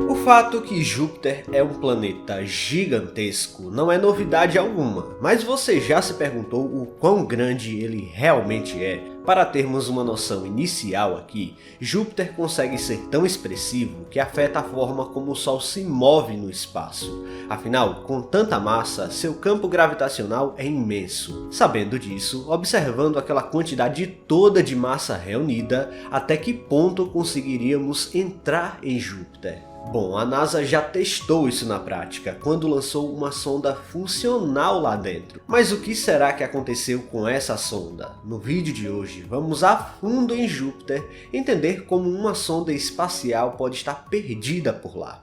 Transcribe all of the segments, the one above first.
O fato que Júpiter é um planeta gigantesco não é novidade alguma, mas você já se perguntou o quão grande ele realmente é? Para termos uma noção inicial aqui, Júpiter consegue ser tão expressivo que afeta a forma como o Sol se move no espaço. Afinal, com tanta massa, seu campo gravitacional é imenso. Sabendo disso, observando aquela quantidade toda de massa reunida, até que ponto conseguiríamos entrar em Júpiter? Bom, a NASA já testou isso na prática, quando lançou uma sonda funcional lá dentro. Mas o que será que aconteceu com essa sonda? No vídeo de hoje, vamos a fundo em Júpiter, entender como uma sonda espacial pode estar perdida por lá.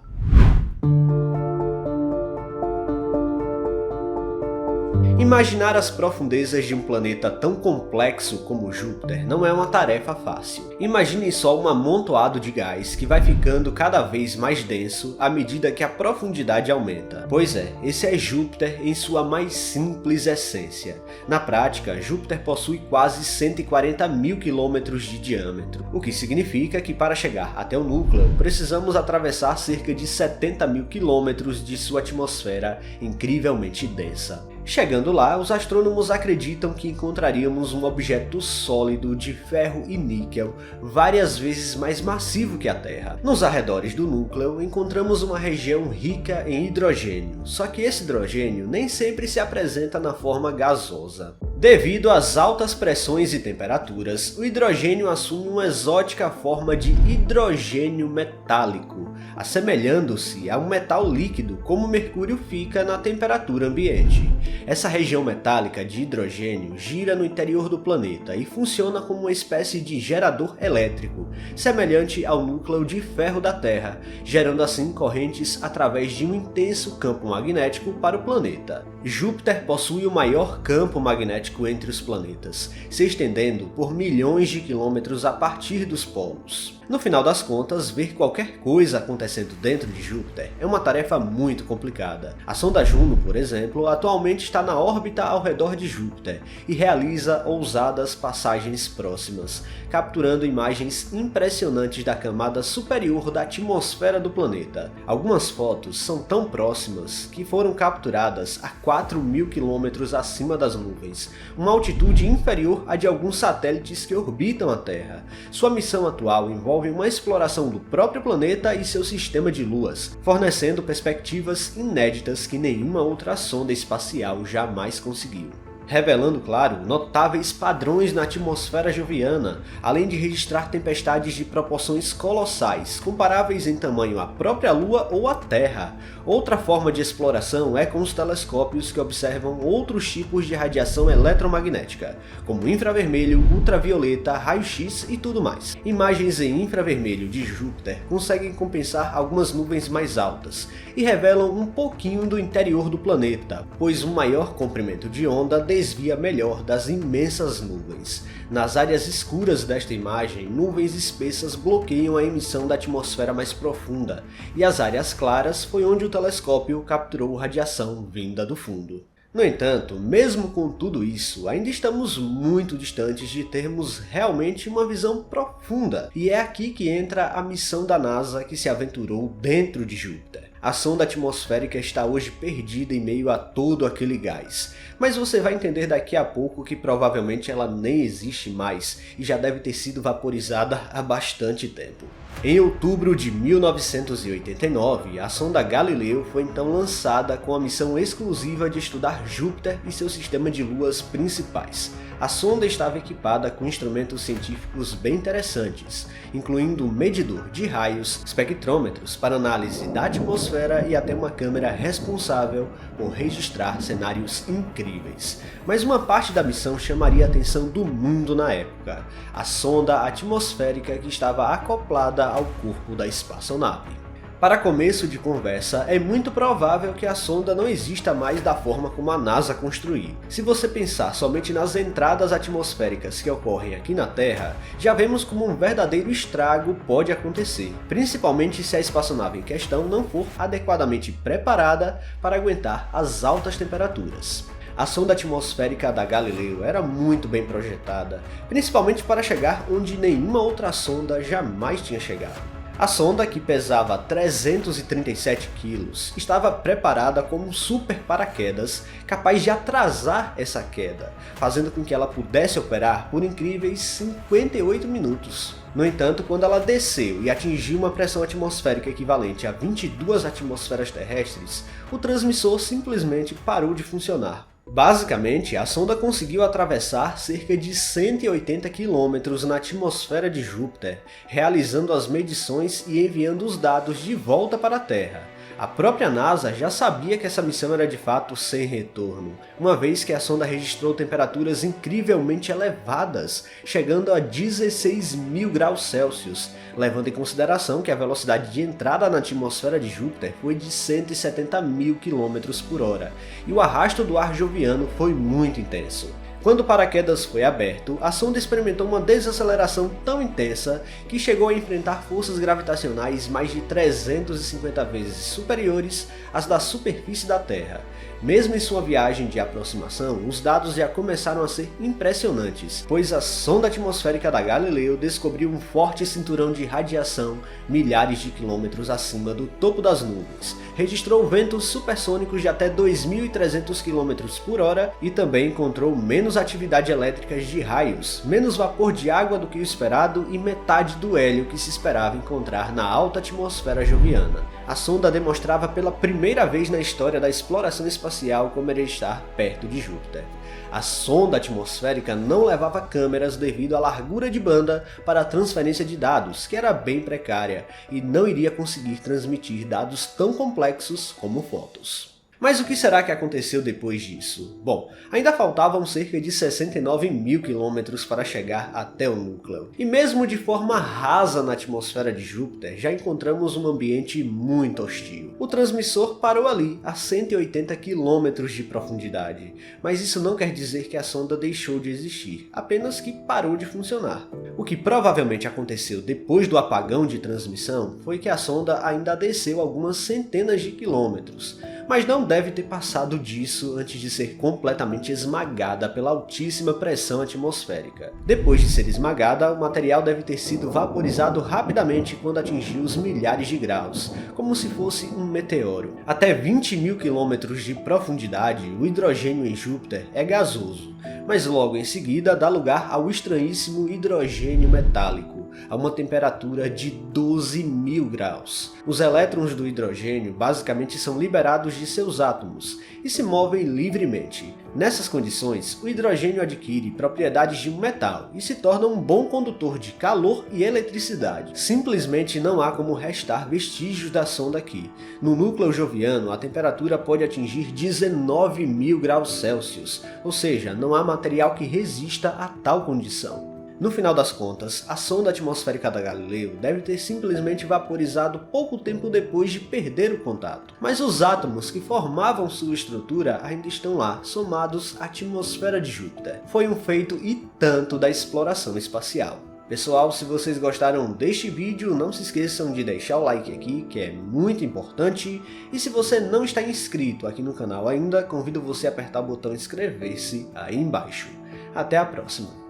Imaginar as profundezas de um planeta tão complexo como Júpiter não é uma tarefa fácil. Imagine só um amontoado de gás que vai ficando cada vez mais denso à medida que a profundidade aumenta. Pois é, esse é Júpiter em sua mais simples essência. Na prática, Júpiter possui quase 140 mil quilômetros de diâmetro, o que significa que para chegar até o núcleo precisamos atravessar cerca de 70 mil quilômetros de sua atmosfera incrivelmente densa. Chegando lá, os astrônomos acreditam que encontraríamos um objeto sólido de ferro e níquel, várias vezes mais massivo que a Terra. Nos arredores do núcleo, encontramos uma região rica em hidrogênio, só que esse hidrogênio nem sempre se apresenta na forma gasosa. Devido às altas pressões e temperaturas, o hidrogênio assume uma exótica forma de hidrogênio metálico, assemelhando-se a um metal líquido como o mercúrio fica na temperatura ambiente. Essa região metálica de hidrogênio gira no interior do planeta e funciona como uma espécie de gerador elétrico, semelhante ao núcleo de ferro da Terra, gerando assim correntes através de um intenso campo magnético para o planeta. Júpiter possui o maior campo magnético entre os planetas, se estendendo por milhões de quilômetros a partir dos polos. No final das contas, ver qualquer coisa acontecendo dentro de Júpiter é uma tarefa muito complicada. A sonda Juno, por exemplo, atualmente está na órbita ao redor de Júpiter e realiza ousadas passagens próximas, capturando imagens impressionantes da camada superior da atmosfera do planeta. Algumas fotos são tão próximas que foram capturadas a 4.000 km acima das nuvens, uma altitude inferior à de alguns satélites que orbitam a Terra. Sua missão atual envolve uma exploração do próprio planeta e seu sistema de luas, fornecendo perspectivas inéditas que nenhuma outra sonda espacial jamais conseguiu. Revelando, claro, notáveis padrões na atmosfera joviana, além de registrar tempestades de proporções colossais, comparáveis em tamanho à própria Lua ou à Terra. Outra forma de exploração é com os telescópios que observam outros tipos de radiação eletromagnética, como infravermelho, ultravioleta, raio-x e tudo mais. Imagens em infravermelho de Júpiter conseguem compensar algumas nuvens mais altas e revelam um pouquinho do interior do planeta, pois um maior comprimento de onda desvia melhor das imensas nuvens. Nas áreas escuras desta imagem, nuvens espessas bloqueiam a emissão da atmosfera mais profunda, e as áreas claras foi onde o telescópio capturou radiação vinda do fundo. No entanto, mesmo com tudo isso, ainda estamos muito distantes de termos realmente uma visão profunda, e é aqui que entra a missão da NASA que se aventurou dentro de Júpiter. A sonda atmosférica está hoje perdida em meio a todo aquele gás, mas você vai entender daqui a pouco que provavelmente ela nem existe mais e já deve ter sido vaporizada há bastante tempo. Em outubro de 1989, a sonda Galileu foi então lançada com a missão exclusiva de estudar Júpiter e seu sistema de luas principais. A sonda estava equipada com instrumentos científicos bem interessantes, incluindo um medidor de raios, espectrômetros para análise da atmosfera e até uma câmera responsável por registrar cenários incríveis. Mas uma parte da missão chamaria a atenção do mundo na época: a sonda atmosférica que estava acoplada ao corpo da espaçonave. Para começo de conversa, é muito provável que a sonda não exista mais da forma como a NASA construiu. Se você pensar somente nas entradas atmosféricas que ocorrem aqui na Terra, já vemos como um verdadeiro estrago pode acontecer, principalmente se a espaçonave em questão não for adequadamente preparada para aguentar as altas temperaturas. A sonda atmosférica da Galileu era muito bem projetada, principalmente para chegar onde nenhuma outra sonda jamais tinha chegado. A sonda, que pesava 337 kg, estava preparada como um super paraquedas capaz de atrasar essa queda, fazendo com que ela pudesse operar por incríveis 58 minutos. No entanto, quando ela desceu e atingiu uma pressão atmosférica equivalente a 22 atmosferas terrestres, o transmissor simplesmente parou de funcionar. Basicamente, a sonda conseguiu atravessar cerca de 180 km na atmosfera de Júpiter, realizando as medições e enviando os dados de volta para a Terra. A própria NASA já sabia que essa missão era de fato sem retorno, uma vez que a sonda registrou temperaturas incrivelmente elevadas, chegando a 16.000 graus Celsius, levando em consideração que a velocidade de entrada na atmosfera de Júpiter foi de 170.000 km por hora, e o arrasto do ar joviano foi muito intenso. Quando o paraquedas foi aberto, a sonda experimentou uma desaceleração tão intensa que chegou a enfrentar forças gravitacionais mais de 350 vezes superiores às da superfície da Terra. Mesmo em sua viagem de aproximação, os dados já começaram a ser impressionantes, pois a sonda atmosférica da Galileu descobriu um forte cinturão de radiação milhares de quilômetros acima do topo das nuvens, registrou ventos supersônicos de até 2.300 km por hora e também encontrou menos atividade elétrica de raios, menos vapor de água do que o esperado e metade do hélio que se esperava encontrar na alta atmosfera joviana. A sonda demonstrava pela primeira vez na história da exploração espacial como era estar perto de Júpiter. A sonda atmosférica não levava câmeras devido à largura de banda para a transferência de dados, que era bem precária, e não iria conseguir transmitir dados tão complexos como fotos. Mas o que será que aconteceu depois disso? Bom, ainda faltavam cerca de 69.000 km para chegar até o núcleo. E mesmo de forma rasa na atmosfera de Júpiter, já encontramos um ambiente muito hostil. O transmissor parou ali, a 180 km de profundidade. Mas isso não quer dizer que a sonda deixou de existir, apenas que parou de funcionar. O que provavelmente aconteceu depois do apagão de transmissão foi que a sonda ainda desceu algumas centenas de quilômetros, mas não deve ter passado disso antes de ser completamente esmagada pela altíssima pressão atmosférica. Depois de ser esmagada, o material deve ter sido vaporizado rapidamente quando atingiu os milhares de graus, como se fosse um meteoro. Até 20.000 km de profundidade, o hidrogênio em Júpiter é gasoso, mas logo em seguida dá lugar ao estranhíssimo hidrogênio metálico, a uma temperatura de 12.000 graus. Os elétrons do hidrogênio basicamente são liberados de seus átomos e se movem livremente. Nessas condições, o hidrogênio adquire propriedades de um metal e se torna um bom condutor de calor e eletricidade. Simplesmente não há como restar vestígios da sonda aqui. No núcleo joviano, a temperatura pode atingir 19.000 graus Celsius, ou seja, não há material que resista a tal condição. No final das contas, a sonda atmosférica da Galileu deve ter simplesmente vaporizado pouco tempo depois de perder o contato. Mas os átomos que formavam sua estrutura ainda estão lá, somados à atmosfera de Júpiter. Foi um feito e tanto da exploração espacial. Pessoal, se vocês gostaram deste vídeo, não se esqueçam de deixar o like aqui, que é muito importante. E se você não está inscrito aqui no canal ainda, convido você a apertar o botão inscrever-se aí embaixo. Até a próxima!